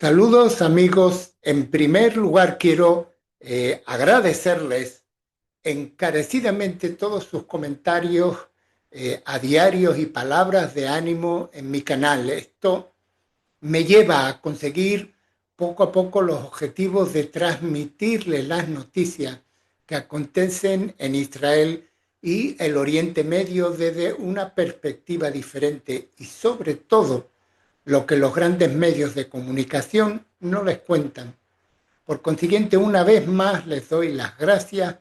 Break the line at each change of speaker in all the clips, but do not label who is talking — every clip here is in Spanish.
Saludos amigos. En primer lugar quiero agradecerles encarecidamente todos sus comentarios a diarios y palabras de ánimo en mi canal. Esto me lleva a conseguir poco a poco los objetivos de transmitirles las noticias que acontecen en Israel y el Oriente Medio desde una perspectiva diferente y sobre todo lo que los grandes medios de comunicación no les cuentan. Por consiguiente, una vez más les doy las gracias,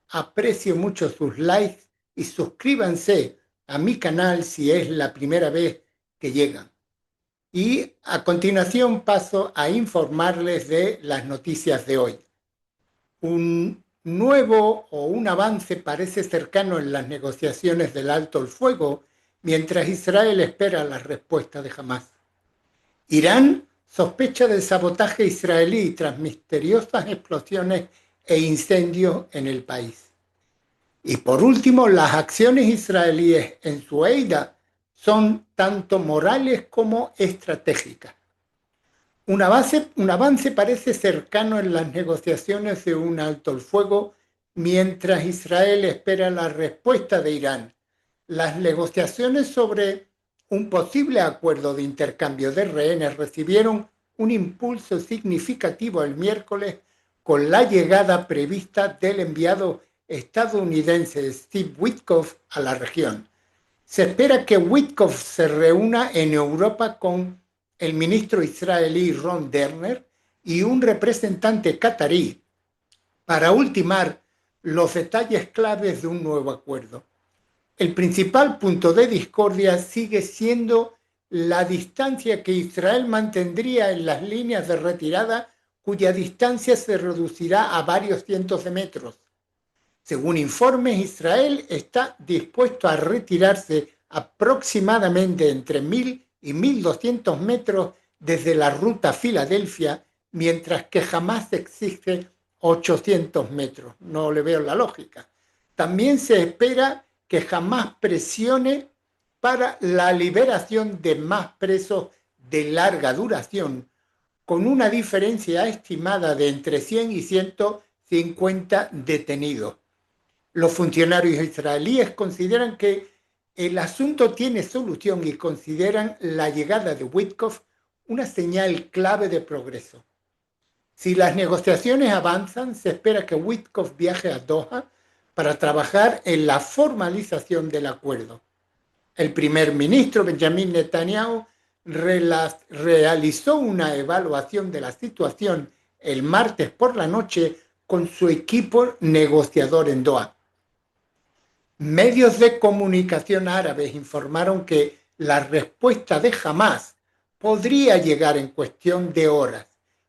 aprecio mucho sus likes y suscríbanse a mi canal si es la primera vez que llegan. Y a continuación paso a informarles de las noticias de hoy. Un nuevo o un avance parece cercano en las negociaciones del alto el fuego, mientras Israel espera la respuesta de Hamás. Irán sospecha del sabotaje israelí tras misteriosas explosiones e incendios en el país. Y por último, las acciones israelíes en Sueida son tanto morales como estratégicas. Un avance parece cercano en las negociaciones de un alto el fuego mientras Israel espera la respuesta de Irán. Las negociaciones sobre un posible acuerdo de intercambio de rehenes recibieron un impulso significativo el miércoles con la llegada prevista del enviado estadounidense Steve Witkoff a la región. Se espera que Witkoff se reúna en Europa con el ministro israelí Ron Dermer y un representante catarí para ultimar los detalles claves de un nuevo acuerdo. El principal punto de discordia sigue siendo la distancia que Israel mantendría en las líneas de retirada, cuya distancia se reducirá a varios cientos de metros. Según informes, Israel está dispuesto a retirarse aproximadamente entre 1.000 y 1.200 metros desde la ruta Filadelfia, mientras que Hamás exige 800 metros. No le veo la lógica. También se espera que Hamás presione para la liberación de más presos de larga duración, con una diferencia estimada de entre 100 y 150 detenidos. Los funcionarios israelíes consideran que el asunto tiene solución y consideran la llegada de Witkoff una señal clave de progreso. Si las negociaciones avanzan, se espera que Witkoff viaje a Doha para trabajar en la formalización del acuerdo. El primer ministro Benjamin Netanyahu realizó una evaluación de la situación el martes por la noche con su equipo negociador en Doha. Medios de comunicación árabes informaron que la respuesta de Hamás podría llegar en cuestión de horas.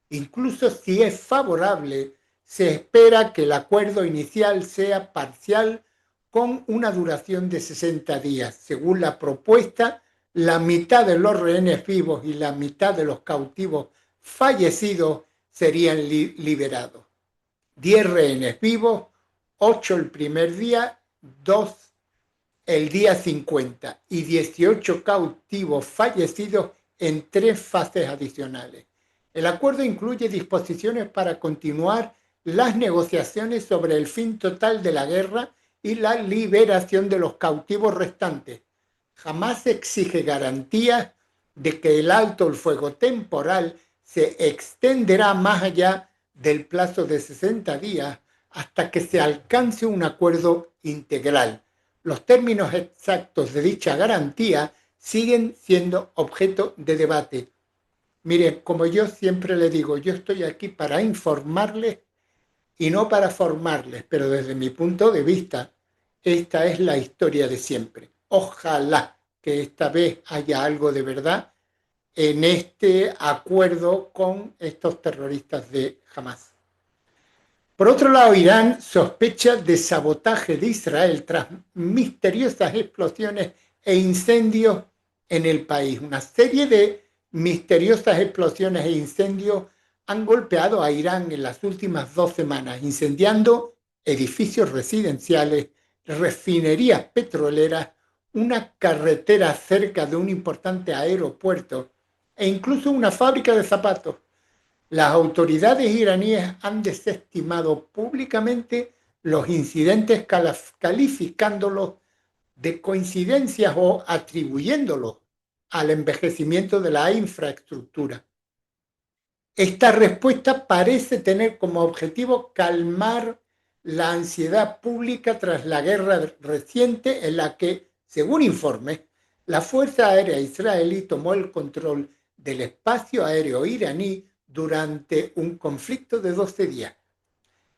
Incluso si es favorable, se espera que el acuerdo inicial sea parcial con una duración de 60 días. Según la propuesta, la mitad de los rehenes vivos y la mitad de los cautivos fallecidos serían liberados. 10 rehenes vivos, 8 el primer día, 2 el día 50 y 18 cautivos fallecidos en 3 fases adicionales. El acuerdo incluye disposiciones para continuar las negociaciones sobre el fin total de la guerra y la liberación de los cautivos restantes. Jamás exige garantías de que el alto el fuego temporal se extenderá más allá del plazo de 60 días hasta que se alcance un acuerdo integral. Los términos exactos de dicha garantía siguen siendo objeto de debate. Mire, como yo siempre le digo, yo estoy aquí para informarles y no para formarles, pero desde mi punto de vista, esta es la historia de siempre. Ojalá que esta vez haya algo de verdad en este acuerdo con estos terroristas de Hamás. Por otro lado, Irán sospecha de sabotaje de Israel tras misteriosas explosiones e incendios en el país. Una serie de misteriosas explosiones e incendios han golpeado a Irán en las últimas 2 semanas, incendiando edificios residenciales, refinerías petroleras, una carretera cerca de un importante aeropuerto e incluso una fábrica de zapatos. Las autoridades iraníes han desestimado públicamente los incidentes calificándolos de coincidencias o atribuyéndolos al envejecimiento de la infraestructura. Esta respuesta parece tener como objetivo calmar la ansiedad pública tras la guerra reciente en la que, según informes, la Fuerza Aérea Israelí tomó el control del espacio aéreo iraní durante un conflicto de 12 días.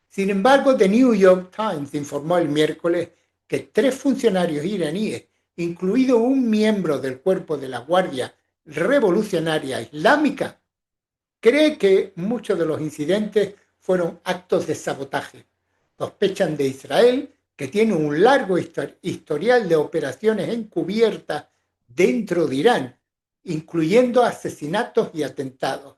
Sin embargo, The New York Times informó el miércoles que 3 funcionarios iraníes, incluido un miembro del cuerpo de la Guardia Revolucionaria Islámica, cree que muchos de los incidentes fueron actos de sabotaje. Sospechan de Israel, que tiene un largo historial de operaciones encubiertas dentro de Irán, incluyendo asesinatos y atentados.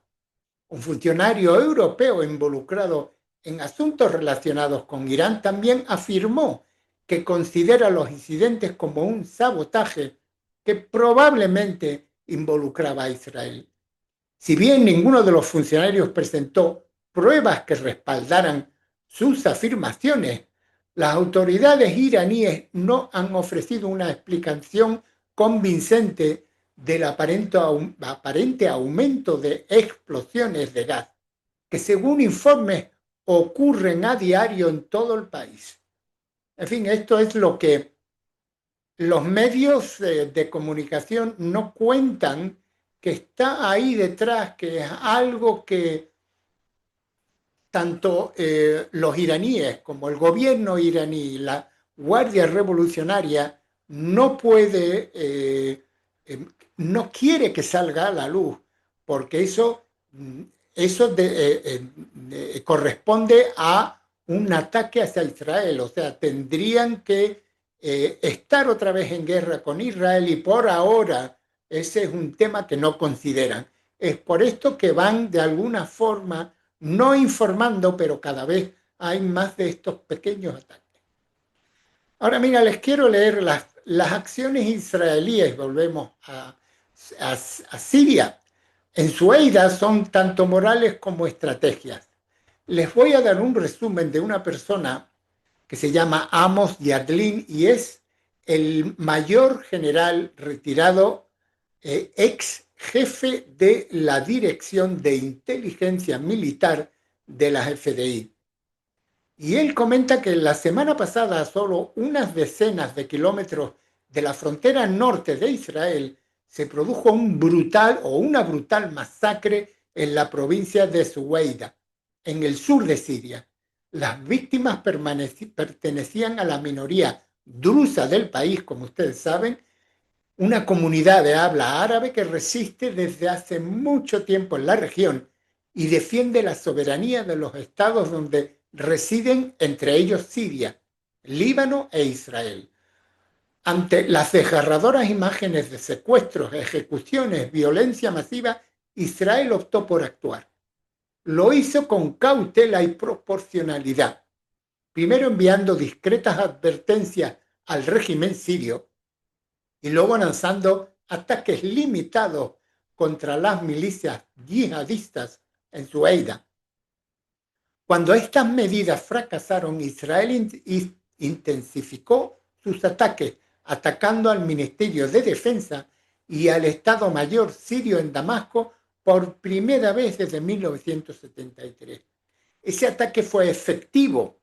Un funcionario europeo involucrado en asuntos relacionados con Irán también afirmó que considera los incidentes como un sabotaje que probablemente involucraba a Israel. Si bien ninguno de los funcionarios presentó pruebas que respaldaran sus afirmaciones, las autoridades iraníes no han ofrecido una explicación convincente del aparente aumento de explosiones de gas, que según informes ocurren a diario en todo el país. En fin, esto es lo que los medios de comunicación no cuentan, que está ahí detrás, que es algo que tanto los iraníes como el gobierno iraní, la Guardia Revolucionaria, no puede, no quiere que salga a la luz, porque eso corresponde a un ataque hacia Israel. O sea, tendrían que estar otra vez en guerra con Israel y por ahora ese es un tema que no consideran. Es por esto que van de alguna forma no informando, pero cada vez hay más de estos pequeños ataques. Ahora mira, les quiero leer las acciones israelíes, volvemos a Siria. En su EIDA son tanto morales como estrategias. Les voy a dar un resumen de una persona que se llama Amos Yadlin y es el mayor general retirado, ex jefe de la Dirección de Inteligencia Militar de la FDI. Y él comenta que la semana pasada, a solo unas decenas de kilómetros de la frontera norte de Israel, se produjo una brutal masacre en la provincia de Suweida, en el sur de Siria. Las víctimas pertenecían a la minoría drusa del país, como ustedes saben, una comunidad de habla árabe que resiste desde hace mucho tiempo en la región y defiende la soberanía de los estados donde residen, entre ellos Siria, Líbano e Israel. Ante las desgarradoras imágenes de secuestros, ejecuciones, violencia masiva, Israel optó por actuar. Lo hizo con cautela y proporcionalidad, primero enviando discretas advertencias al régimen sirio y luego lanzando ataques limitados contra las milicias yihadistas en Sueida. Cuando estas medidas fracasaron, Israel intensificó sus ataques, atacando al Ministerio de Defensa y al Estado Mayor sirio en Damasco por primera vez desde 1973. Ese ataque fue efectivo,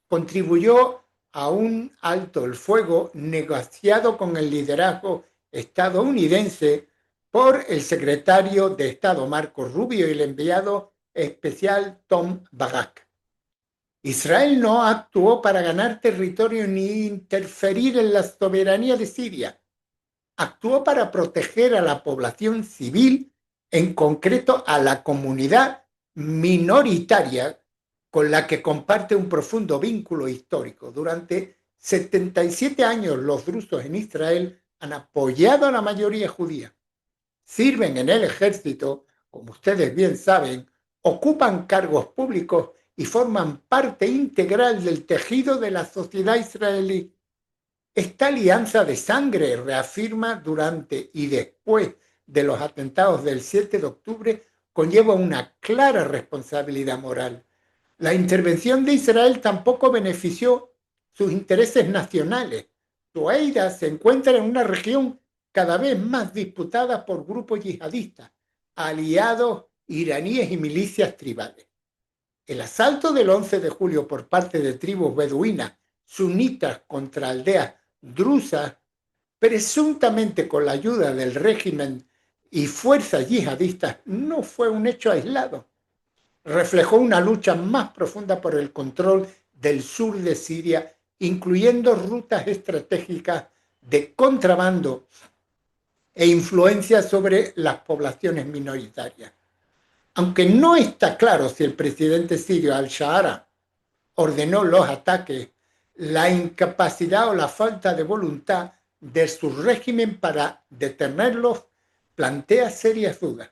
contribuyó a un alto el fuego negociado con el liderazgo estadounidense por el secretario de Estado Marco Rubio y el enviado especial Tom Barak. Israel no actuó para ganar territorio ni interferir en la soberanía de Siria. Actuó para proteger a la población civil, en concreto a la comunidad minoritaria con la que comparte un profundo vínculo histórico. Durante 77 años los drusos en Israel han apoyado a la mayoría judía. Sirven en el ejército, como ustedes bien saben, ocupan cargos públicos y forman parte integral del tejido de la sociedad israelí. Esta alianza de sangre reafirma durante y después de los atentados del 7 de octubre conlleva una clara responsabilidad moral. La intervención de Israel tampoco benefició sus intereses nacionales. Sueida se encuentra en una región cada vez más disputada por grupos yihadistas, aliados iraníes y milicias tribales. El asalto del 11 de julio por parte de tribus beduinas sunitas contra aldeas drusas, presuntamente con la ayuda del régimen y fuerzas yihadistas, no fue un hecho aislado. Reflejó una lucha más profunda por el control del sur de Siria, incluyendo rutas estratégicas de contrabando e influencia sobre las poblaciones minoritarias. Aunque no está claro si el presidente sirio al-Shara ordenó los ataques, la incapacidad o la falta de voluntad de su régimen para detenerlos plantea serias dudas.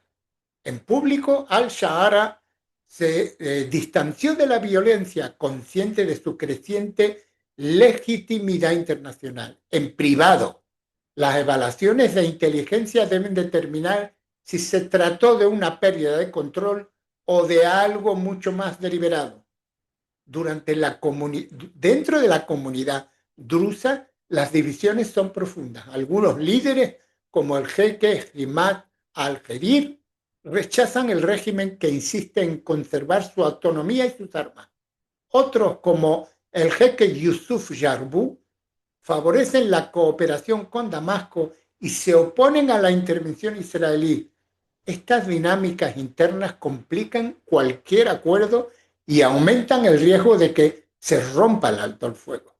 En público, al-Shara se distanció de la violencia, consciente de su creciente legitimidad internacional. En privado, las evaluaciones de inteligencia deben determinar si se trató de una pérdida de control o de algo mucho más deliberado. Dentro de la comunidad drusa, las divisiones son profundas. Algunos líderes, como el jeque Imad al-Jerir, rechazan el régimen que insiste en conservar su autonomía y sus armas. Otros, como el jeque Yusuf Yarbu, favorecen la cooperación con Damasco y se oponen a la intervención israelí. Estas dinámicas internas complican cualquier acuerdo y aumentan el riesgo de que se rompa el alto el fuego.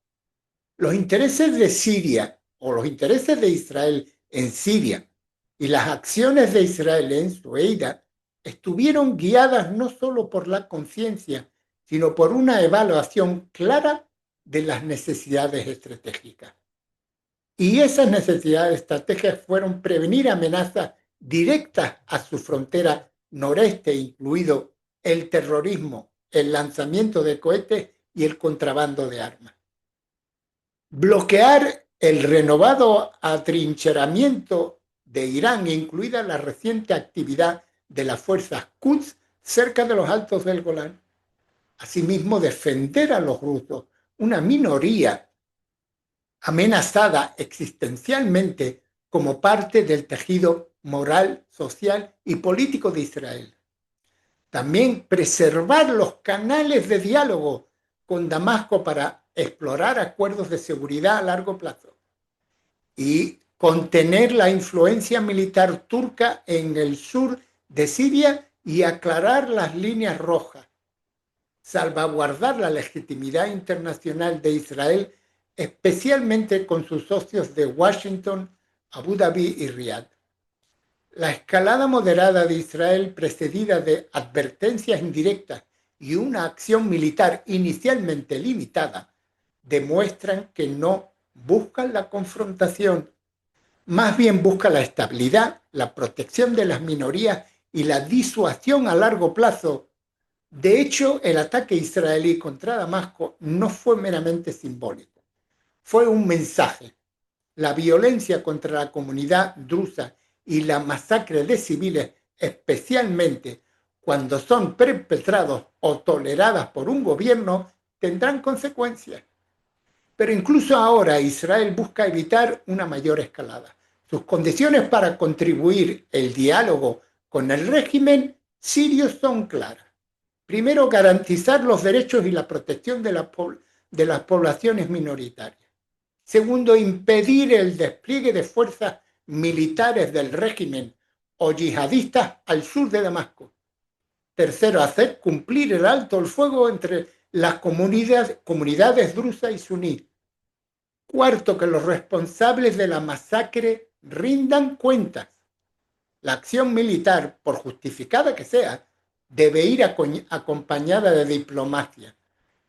Los intereses de Siria o los intereses de Israel en Siria y las acciones de Israel en Sueida estuvieron guiadas no solo por la conciencia, sino por una evaluación clara de las necesidades estratégicas. Y esas necesidades estratégicas fueron prevenir amenazas directas a su frontera noreste, incluido el terrorismo, el lanzamiento de cohetes y el contrabando de armas. Bloquear el renovado atrincheramiento de Irán, incluida la reciente actividad de las fuerzas Quds cerca de los altos del Golán. Asimismo, defender a los rusos, una minoría amenazada existencialmente como parte del tejido moral, social y político de Israel. También preservar los canales de diálogo con Damasco para explorar acuerdos de seguridad a largo plazo y contener la influencia militar turca en el sur de Siria y aclarar las líneas rojas, salvaguardar la legitimidad internacional de Israel, especialmente con sus socios de Washington, Abu Dhabi y Riad. La escalada moderada de Israel, precedida de advertencias indirectas y una acción militar inicialmente limitada, demuestran que no buscan la confrontación, más bien busca la estabilidad, la protección de las minorías y la disuasión a largo plazo. De hecho, el ataque israelí contra Damasco no fue meramente simbólico, fue un mensaje. La violencia contra la comunidad drusa y la masacre de civiles, especialmente cuando son perpetrados o toleradas por un gobierno, tendrán consecuencias. Pero incluso ahora Israel busca evitar una mayor escalada. Sus condiciones para contribuir el diálogo con el régimen sirio son claras. Primero, garantizar los derechos y la protección de las poblaciones minoritarias. Segundo, impedir el despliegue de fuerzas militares del régimen o yihadistas al sur de Damasco. Tercero, hacer cumplir el alto el fuego entre las comunidades drusa y suní. Cuarto, que los responsables de la masacre rindan cuentas. La acción militar, por justificada que sea, debe ir acompañada de diplomacia.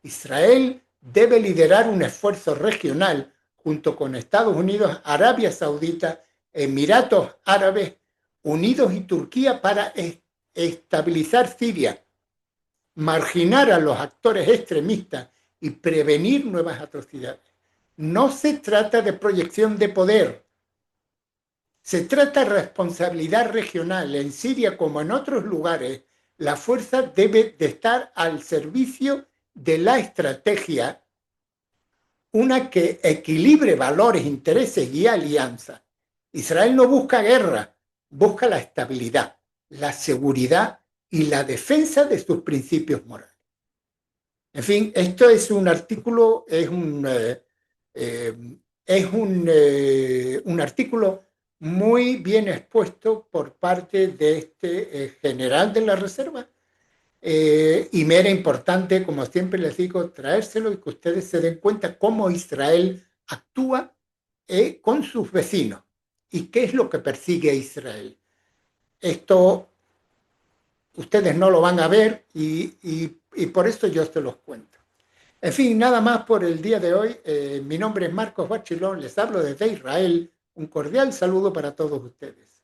Israel debe liderar un esfuerzo regional junto con Estados Unidos, Arabia Saudita, Emiratos Árabes Unidos y Turquía para estabilizar Siria, marginar a los actores extremistas y prevenir nuevas atrocidades. No se trata de proyección de poder, Se trata de responsabilidad regional. En Siria, como en otros lugares, la fuerza debe de estar al servicio de la estrategia, una que equilibre valores, intereses y alianzas. Israel no busca guerra, busca la estabilidad, la seguridad y la defensa de sus principios morales. En fin, esto es un artículo, un artículo muy bien expuesto por parte de este general de la Reserva, y me era importante, como siempre les digo, traérselo y que ustedes se den cuenta cómo Israel actúa con sus vecinos y qué es lo que persigue Israel. Esto ustedes no lo van a ver y por eso yo se los cuento. En fin, nada más por el día de hoy. Mi nombre es Marcos Bachilón, les hablo desde Israel. Un cordial saludo para todos ustedes.